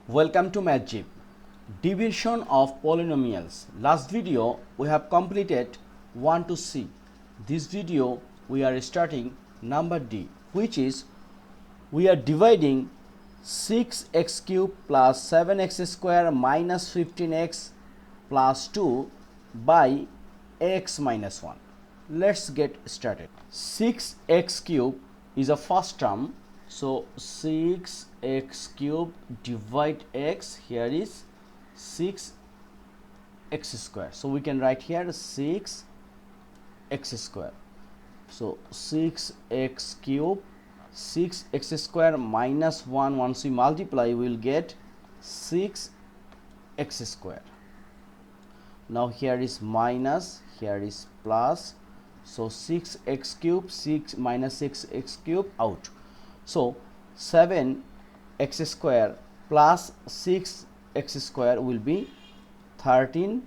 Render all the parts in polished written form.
Welcome to MathGip. Division of polynomials. Last video we have completed 1 to C. This video we are starting number D, which is we are dividing 6x cube plus 7x square minus 15x plus 2 by x minus 1. Let's get started. 6x cube is a first term. So 6x cube divide x, here is 6x square. So we can write here 6x square. So 6x cube, 6x square minus 1, once we multiply we will get 6x square. Now here is minus, here is plus. So 6x cube, 6 minus 6x cube out. So 7x square plus 6x square will be 13x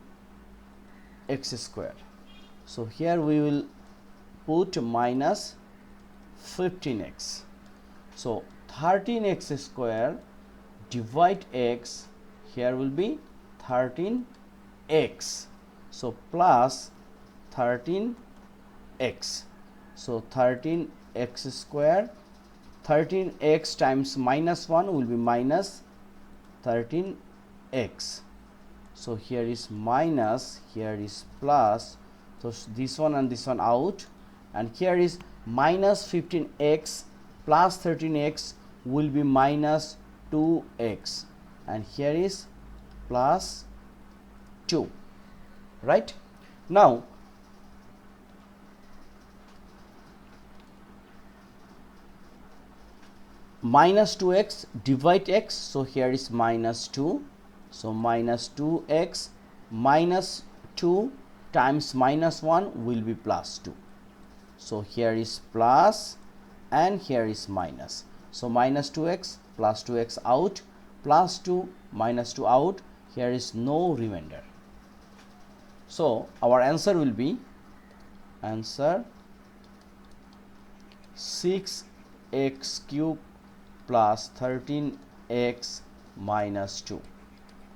square. So here we will put minus 15x. So 13x square divide x, here will be 13x. So plus 13x. So 13x square, 13x times minus 1 will be minus 13x. So here is minus, here is plus. So this one and this one out, and here is minus 15x plus 13x will be minus 2x, and here is plus 2, right? Now minus 2x divide x, so here is minus 2. So minus 2x minus 2 times minus 1 will be plus 2. So here is plus and here is minus. So minus 2x plus 2x out, plus 2 minus 2 out, here is no remainder. So our answer will be answer 6x cube plus 13x minus 2.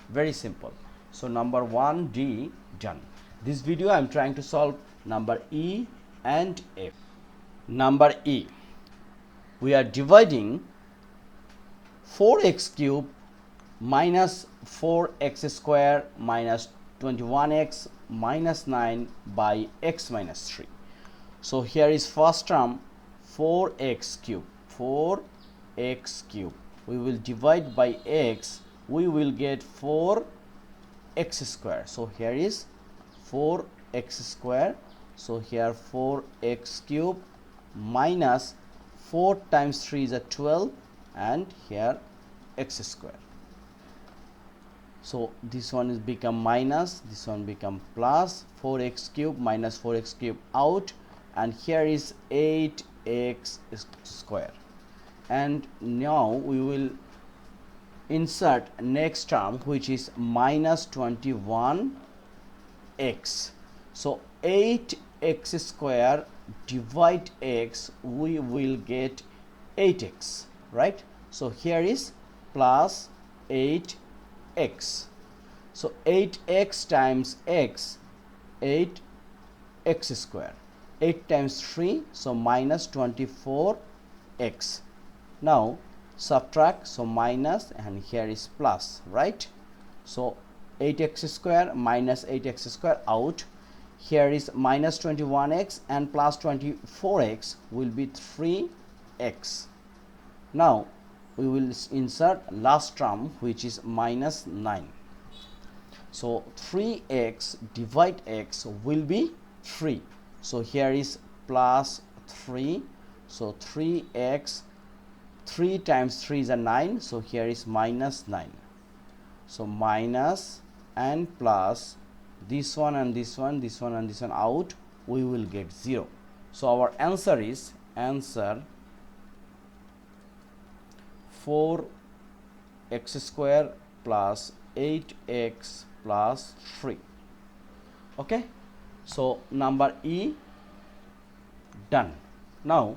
Very simple. So number 1D done. This video I am trying to solve number E and F. Number E, we are dividing 4x cube minus 4x square minus 21x minus 9 by x minus 3. So here is first term 4x cube, 4x cube, we will divide by x, we will get 4x square. So here is 4x square. So here 4x cube minus 4 times 3 is a 12, and here x square. So this one is become minus, this one become plus, 4x cube minus 4x cube out, and here is 8x square. And now we will insert next term, which is minus 21x. So 8x square divide x, we will get 8x, right? So here is plus 8x. So 8x times x, 8x square, 8 times 3, so minus 24x. Now subtract, so minus, and here is plus, right? So 8x square minus 8x square out, here is minus 21x and plus 24x will be 3x. Now we will insert last term, which is minus 9. So 3x divide x will be 3. So here is plus 3. So 3x, 3 times 3 is a 9. So here is minus 9. So minus and plus, this one and this one, this one and this one out, we will get 0. So our answer is answer 4x square plus 8x plus 3. Okay, so number E done. Now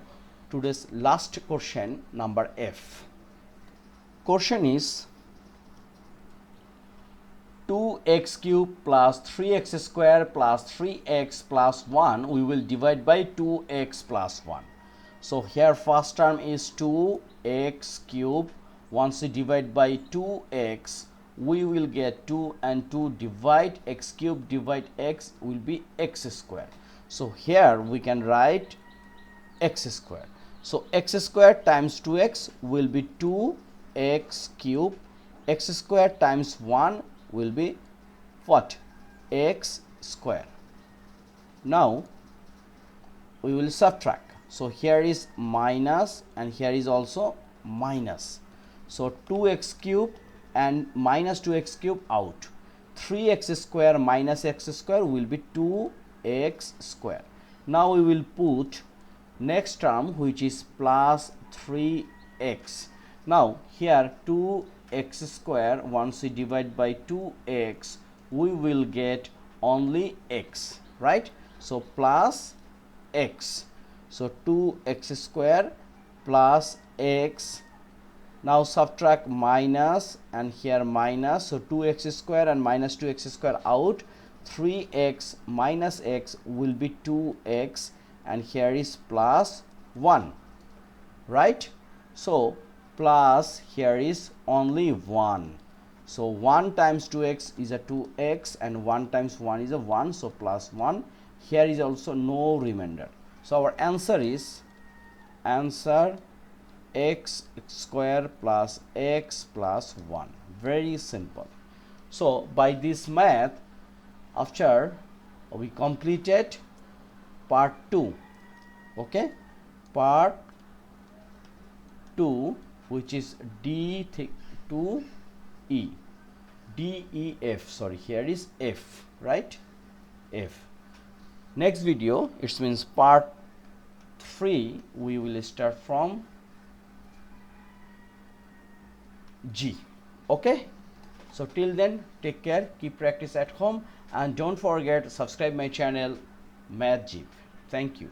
today's last question, number F. Question is 2x cube plus 3x square plus 3x plus 1, we will divide by 2x plus 1. So here first term is 2x cube. Once we divide by 2x, we will get 2 and 2 divide x cube divide x will be x square. So here we can write x square. So x square times 2x will be 2x cube. X square times 1 will be what? X square. Now we will subtract. So here is minus and here is also minus. So 2x cube and minus 2x cube out. 3x square minus x square will be 2x square. Now we will put next term, which is plus 3x. Now here 2x square, once we divide by 2x, we will get only x, right? So plus x. So 2x square plus x. Now subtract minus and here minus. So 2x square and minus 2x square out. 3x minus x will be 2x and here is plus 1, right? So plus here is only 1. So 1 times 2x is a 2x and 1 times 1 is a 1. So plus 1. Here is also no remainder. So our answer is x square plus x plus 1. Very simple. So by this math, after we completed part 2, okay, part 2, which is D to E, D E F, sorry, here is F, right? F. Next video, it means part 3, we will start from G. Okay, so till then, take care, keep practice at home, and don't forget subscribe my channel Math Jeep. Thank you.